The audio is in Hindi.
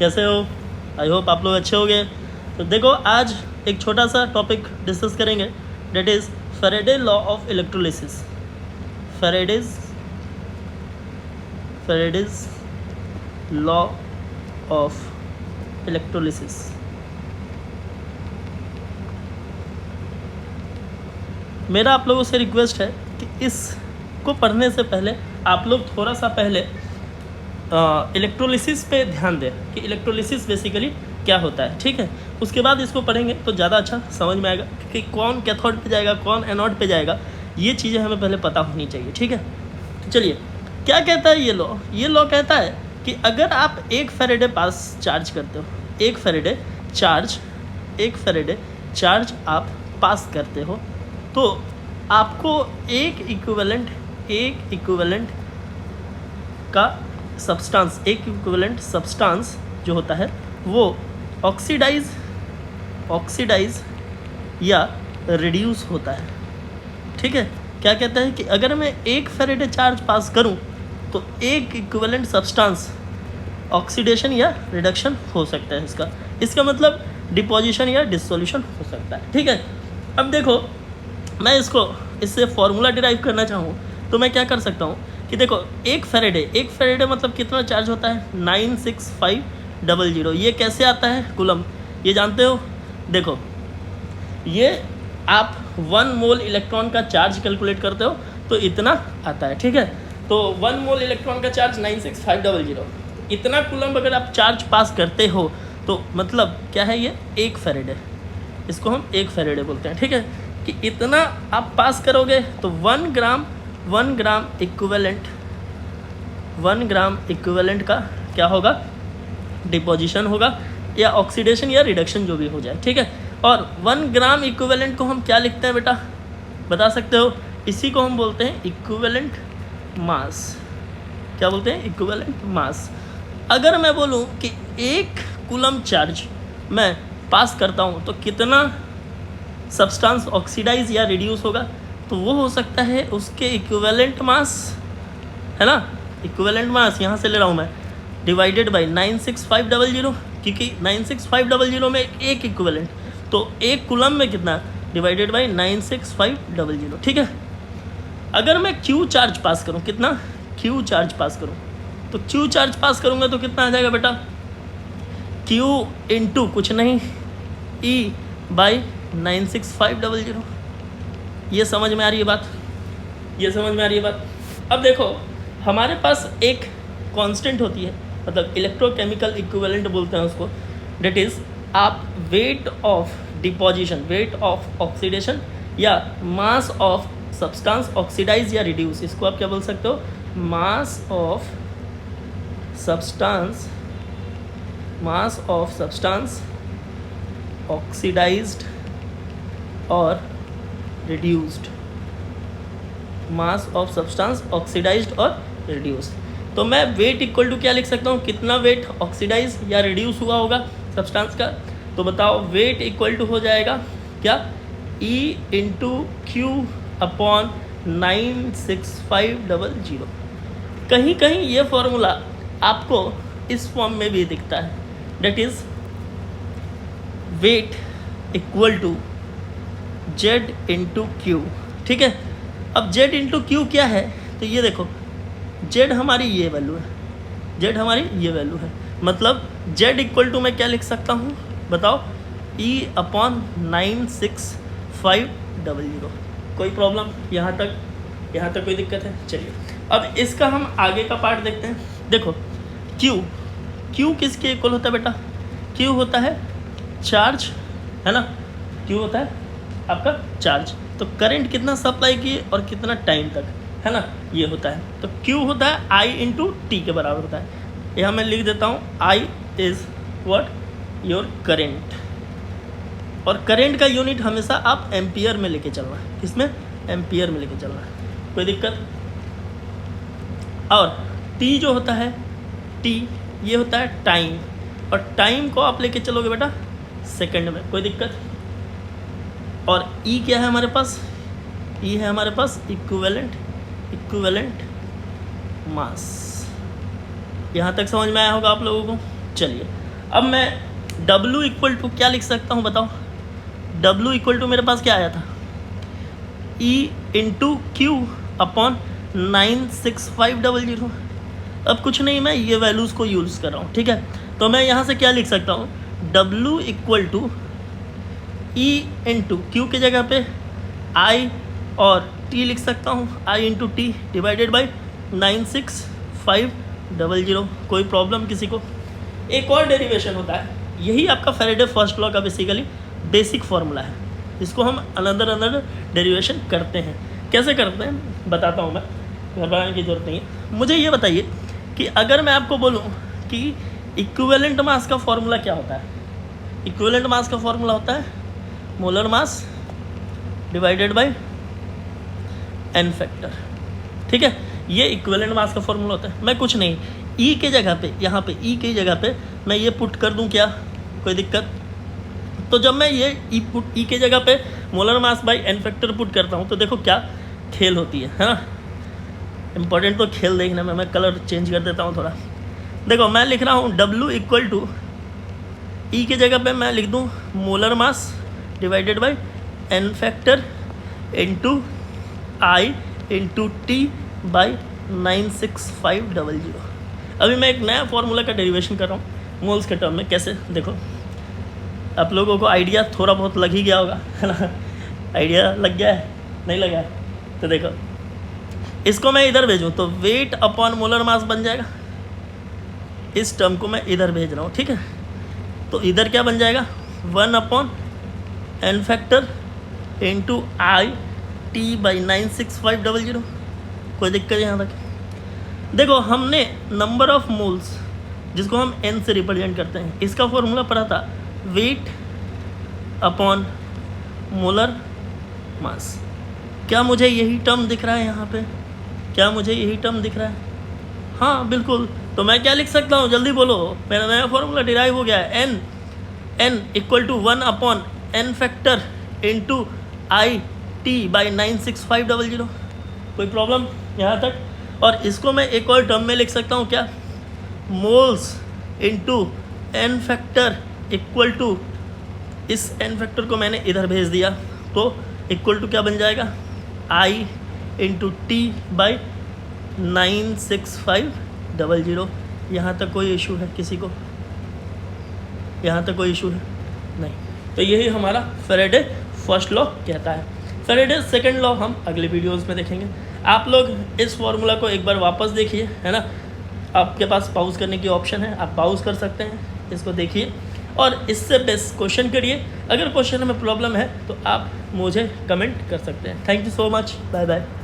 कैसे हो? आई होप आप लोग अच्छे होंगे। तो देखो, आज एक छोटा सा टॉपिक डिस्कस करेंगे, that is Faraday law of electrolysis. Faraday's law of electrolysis. मेरा आप लोगों से रिक्वेस्ट है कि इसको पढ़ने से पहले आप लोग थोड़ा सा पहले इलेक्ट्रोलिसिस पे ध्यान दें कि इलेक्ट्रोलिसिस बेसिकली क्या होता है, ठीक है। उसके बाद इसको पढ़ेंगे तो ज़्यादा अच्छा समझ में आएगा कि कौन कैथोड पे जाएगा, कौन एनोड पे जाएगा, ये चीज़ें हमें पहले पता होनी चाहिए, ठीक है। तो चलिए, क्या कहता है ये लॉ कहता है कि अगर आप एक फैराडे पास चार्ज करते हो, एक फैराडे चार्ज आप पास करते हो, तो आपको एक इक्विवेलेंट का सब्सटेंस, एक इक्विवेलेंट सब्सटेंस जो होता है वो ऑक्सीडाइज या रिड्यूस होता है, ठीक है। क्या कहता है कि अगर मैं एक फैराडे चार्ज पास करूं तो एक इक्विवेलेंट सब्सटेंस ऑक्सीडेशन या रिडक्शन हो सकता है। इसका मतलब डिपोजिशन या डिसोल्यूशन हो सकता है, ठीक है। अब देखो, मैं इससे फॉर्मूला डिराइव करना चाहूँ तो मैं क्या कर सकता हूँ कि देखो, एक फैराडे मतलब कितना चार्ज होता है, 96500। ये कैसे आता है कूलम, ये जानते हो? देखो, ये आप 1 मोल इलेक्ट्रॉन का चार्ज कैलकुलेट करते हो तो इतना आता है, ठीक है। तो 1 मोल इलेक्ट्रॉन का चार्ज 96500, इतना कूलम अगर आप चार्ज पास करते हो तो मतलब क्या है, ये एक फैराडे, इसको हम एक फैराडे बोलते हैं, ठीक है। कि इतना आप पास करोगे तो 1 ग्राम इक्विवेलेंट का क्या होगा, डिपोजिशन होगा या ऑक्सीडेशन या रिडक्शन जो भी हो जाए, ठीक है। और 1 ग्राम इक्विवेलेंट को हम क्या लिखते हैं बेटा, बता सकते हो? इसी को हम बोलते हैं इक्विवेलेंट मास। क्या बोलते हैं? Equivalent mass. अगर मैं बोलूँ कि 1 कूलम चार्ज मैं पास करता हूँ तो कितना सब्सटेंस ऑक्सीडाइज या रिड्यूस होगा, तो वो हो सकता है उसके इक्विवेलेंट मास, है ना। इक्विवेलेंट मास यहाँ से ले रहा हूँ मैं, डिवाइडेड बाई 96500, क्योंकि 96500 में एक इक्विवेलेंट, तो एक कूलम में कितना, डिवाइडेड बाई 96500, ठीक है। अगर मैं क्यू चार्ज पास करूँ, कितना क्यू चार्ज पास करूँ, तो क्यू चार्ज पास करूँगा तो कितना आ जाएगा बेटा, क्यू इंटू कुछ नहीं ई बाई 96500। ये समझ में आ रही है बात? अब देखो, हमारे पास एक कांस्टेंट होती है, मतलब इलेक्ट्रोकेमिकल इक्विवेलेंट बोलते हैं उसको, डेट इज़ आप weight of deposition, weight of oxidation या मास ऑफ सब्सटेंस ऑक्सीडाइज या रिड्यूस, इसको आप क्या बोल सकते हो, मास ऑफ सब्सटेंस ऑक्सीडाइज्ड और reduced, mass of substance oxidised और रिड्यूस्ड। तो मैं वेट इक्वल टू क्या लिख सकता हूँ, कितना वेट ऑक्सीडाइज या रिड्यूस हुआ होगा सब्सटेंस का, तो बताओ, वेट इक्वल टू हो जाएगा क्या, E इंटू क्यू अपॉन 96500। कहीं कहीं ये फॉर्मूला आपको इस फॉर्म में भी दिखता है, that is weight equal to Z into Q, ठीक है। अब Z इंटू क्यू क्या है, तो ये देखो, Z हमारी ये वैल्यू है, मतलब Z इक्वल टू मैं क्या लिख सकता हूँ बताओ, E अपॉन 96500। कोई प्रॉब्लम यहाँ तक कोई दिक्कत है? चलिए, अब इसका हम आगे का पार्ट देखते हैं। देखो, Q किसके इक्वल होता है बेटा, Q होता है चार्ज, है ना। Q होता है आपका चार्ज, तो करंट कितना सप्लाई किए और कितना टाइम तक, है ना, ये होता है। तो Q होता है I इंटू टी के बराबर होता है। यहाँ मैं लिख देता हूँ, I is what, your current, और करेंट का यूनिट हमेशा आप एम्पियर में लेके चलना है, किसमें, एम्पियर में लेके चलना है, कोई दिक्कत। और T जो होता है, T ये होता है टाइम, और टाइम को आप लेके चलोगे बेटा सेकंड में, कोई दिक्कत। और E क्या है हमारे पास, E है हमारे पास इक्विवेलेंट मास। यहाँ तक समझ में आया होगा आप लोगों को? चलिए, अब मैं W इक्वल टू क्या लिख सकता हूँ बताओ? W इक्वल टू मेरे पास क्या आया था? E into Q upon 96500। अब कुछ नहीं, मैं ये वैल्यूज़ को यूज़ कर रहा हूँ, ठीक है। तो मैं यहाँ से क्या लिख सकता हूँ? W equal to E into Q की जगह पे I और T लिख सकता हूँ, I into T divided by 96500। कोई प्रॉब्लम किसी को? एक और डेरिवेशन होता है, यही आपका फैराडे फर्स्ट लॉ का बेसिकली बेसिक फार्मूला है। इसको हम अनदर डेरिवेशन करते हैं। कैसे करते हैं बताता हूँ मैं, घबराने की जरूरत नहीं है। मुझे ये बताइए कि अगर मैं आपको बोलूँ कि इक्विवेलेंट मास का फॉर्मूला क्या होता है? इक्विवेलेंट मास का फॉर्मूला होता है molar mass divided by n factor, ठीक है। ये इक्विवेलेंट मास का फॉर्मूला होता है। मैं कुछ नहीं, ई के जगह पे, यहाँ पे ई की जगह पे मैं ये पुट कर दूँ, क्या कोई दिक्कत? तो जब मैं ये ई के जगह पे molar mass by n factor put करता हूँ तो देखो क्या खेल होती है ना। इंपॉर्टेंट तो खेल देखने में, मैं कलर चेंज कर देता हूँ थोड़ा। देखो मैं लिख रहा हूँ W इक्वल टू ई के जगह पे मैं लिख दूँ molar mass divided by n factor into I into T by 96500। अभी मैं एक नया फॉर्मूला का डेरिवेशन कर रहा हूँ मोल्स के टर्म में। कैसे? देखो आप लोगों को आइडिया थोड़ा बहुत लग ही गया होगा, है ना? आइडिया लग गया है? नहीं लगा है? तो देखो इसको मैं इधर भेजूँ तो वेट अपॉन मोलर मास बन जाएगा। इस टर्म को मैं इधर भेज रहा हूँ, ठीक है। तो इधर क्या बन जाएगा? 1 upon N factor into I T by 96500। कोई दिक्कत यहाँ तक? देखो हमने नंबर ऑफ मोल्स जिसको हम एन से रिप्रेजेंट करते हैं, इसका फॉर्मूला पढ़ा था वेट अपॉन मोलर मास। क्या मुझे यही टर्म दिख रहा है यहाँ पे? क्या मुझे यही टर्म दिख रहा है? हाँ बिल्कुल। तो मैं क्या लिख सकता हूँ? जल्दी बोलो, मेरा नया फॉर्मूला डिराइव हो गया है। N equal to 1 upon N factor into I T by 96500। कोई प्रॉब्लम यहाँ तक? और इसको मैं एक और टर्म में लिख सकता हूँ, क्या? Moles into N factor equal to, इस एन फैक्टर को मैंने इधर भेज दिया तो इक्वल टू क्या बन जाएगा? आई इंटू टी बाई 96500। यहाँ तक कोई इशू है किसी को? यहाँ तक कोई इशू है? नहीं। तो यही हमारा फैराडे फर्स्ट लॉ कहता है। फैराडे सेकंड लॉ हम अगले वीडियोस में देखेंगे। आप लोग इस फॉर्मूला को एक बार वापस देखिए, है ना। आपके पास पॉज करने की ऑप्शन है, आप पॉज कर सकते हैं, इसको देखिए और इससे बेस्ट क्वेश्चन करिए। अगर क्वेश्चन में प्रॉब्लम है तो आप मुझे कमेंट कर सकते हैं। Thank you so much, bye bye.